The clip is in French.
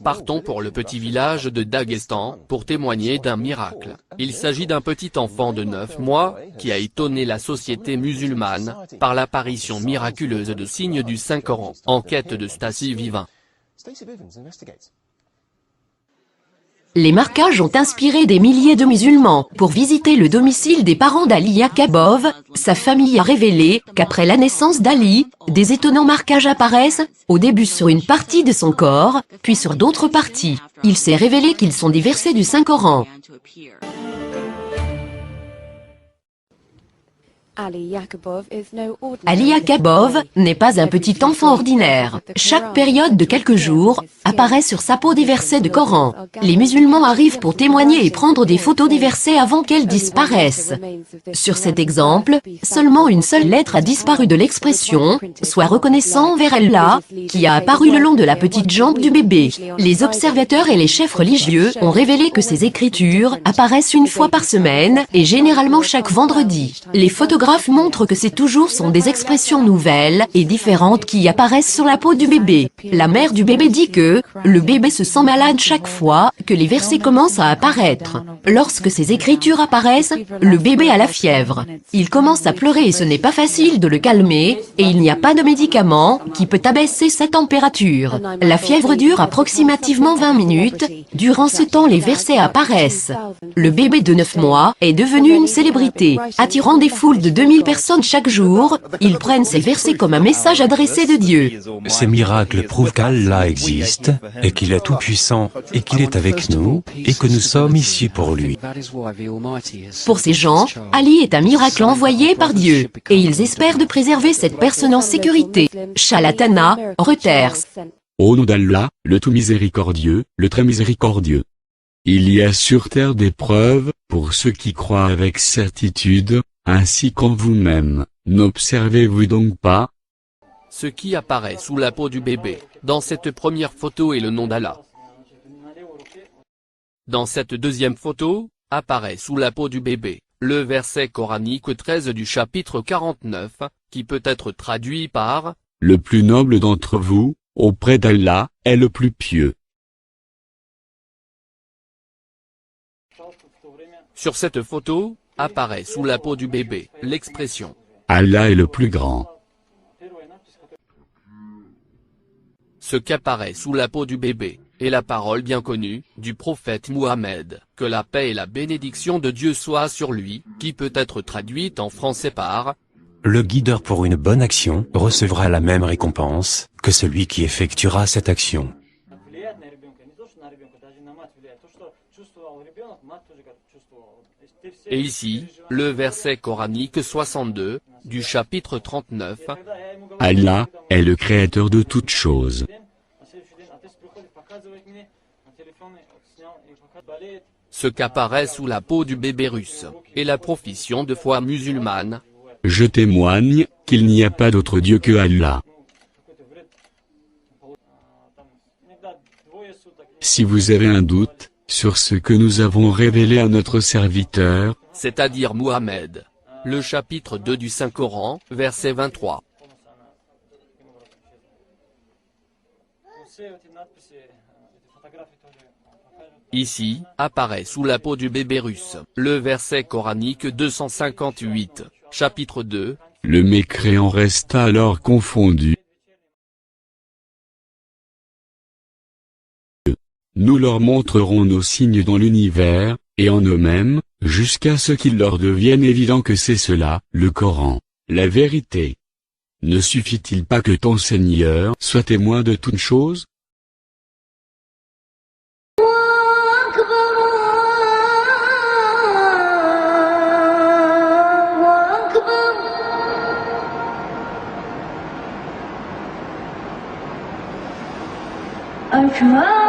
Partons pour le petit village de Daghestan, pour témoigner d'un miracle. Il s'agit d'un petit enfant de 9 mois, qui a étonné la société musulmane, par l'apparition miraculeuse de signes du Saint-Coran. Enquête de Stacy Vivin. Les marquages ont inspiré des milliers de musulmans. Pour visiter le domicile des parents d'Ali Yaqubov, sa famille a révélé qu'après la naissance d'Ali, des étonnants marquages apparaissent, au début sur une partie de son corps, puis sur d'autres parties. Il s'est révélé qu'ils sont des versets du Saint-Coran. Ali Yaqubov n'est pas un petit enfant ordinaire. Chaque période de quelques jours, apparaît sur sa peau des versets de Coran. Les musulmans arrivent pour témoigner et prendre des photos des versets avant qu'elles disparaissent. Sur cet exemple, seulement une seule lettre a disparu de l'expression « Sois reconnaissant envers Allah » qui a apparu le long de la petite jambe du bébé. Les observateurs et les chefs religieux ont révélé que ces écritures apparaissent une fois par semaine et généralement chaque vendredi. Les photographes montrent que c'est toujours sont des expressions nouvelles et différentes qui apparaissent sur la peau du bébé. La mère du bébé dit que le bébé se sent malade chaque fois que les versets commencent à apparaître. Lorsque ces écritures apparaissent, le bébé a la fièvre. Il commence à pleurer et ce n'est pas facile de le calmer, et il n'y a pas de médicament qui peut abaisser sa température. La fièvre dure approximativement 20 minutes. Durant ce temps, les versets apparaissent. Le bébé de 9 mois est devenu une célébrité, attirant des foules de 2000 personnes chaque jour. Ils prennent ces versets comme un message adressé de Dieu. Ces miracles prouvent qu'Allah existe, et qu'il est tout-puissant, et qu'il est avec nous, et que nous sommes ici pour lui. Pour ces gens, Ali est un miracle envoyé par Dieu, et ils espèrent de préserver cette personne en sécurité. Shalatana, Reuters. Au nom d'Allah, le tout miséricordieux, le très miséricordieux. Il y a sur terre des preuves, pour ceux qui croient avec certitude, ainsi qu'en vous-même. N'observez-vous donc pas? Ce qui apparaît sous la peau du bébé, dans cette première photo est le nom d'Allah. Dans cette deuxième photo, apparaît sous la peau du bébé, le verset coranique 13 du chapitre 49, qui peut être traduit par « Le plus noble d'entre vous, auprès d'Allah, est le plus pieux. » Sur cette photo, apparaît sous la peau du bébé, l'expression « Allah est le plus grand. » Ce qu'apparaît sous la peau du bébé, est la parole bien connue, du prophète Mohammed, que la paix et la bénédiction de Dieu soient sur lui, qui peut être traduite en français par « Le guideur pour une bonne action recevra la même récompense que celui qui effectuera cette action. » Et ici, le verset coranique 62, du chapitre 39. Allah est le créateur de toutes choses. Ce qu'apparaît sous la peau du bébé russe, est la profession de foi musulmane. Je témoigne qu'il n'y a pas d'autre Dieu que Allah. Si vous avez un doute sur ce que nous avons révélé à notre serviteur, c'est-à-dire Mohammed, le chapitre 2 du Saint-Coran, verset 23. Ici, apparaît sous la peau du bébé russe, le verset coranique 258, chapitre 2. Le mécréant resta alors confondu. Nous leur montrerons nos signes dans l'univers, et en eux-mêmes, jusqu'à ce qu'il leur devienne évident que c'est cela, le Coran, la vérité. Ne suffit-il pas que ton Seigneur soit témoin de toutes choses? أكبر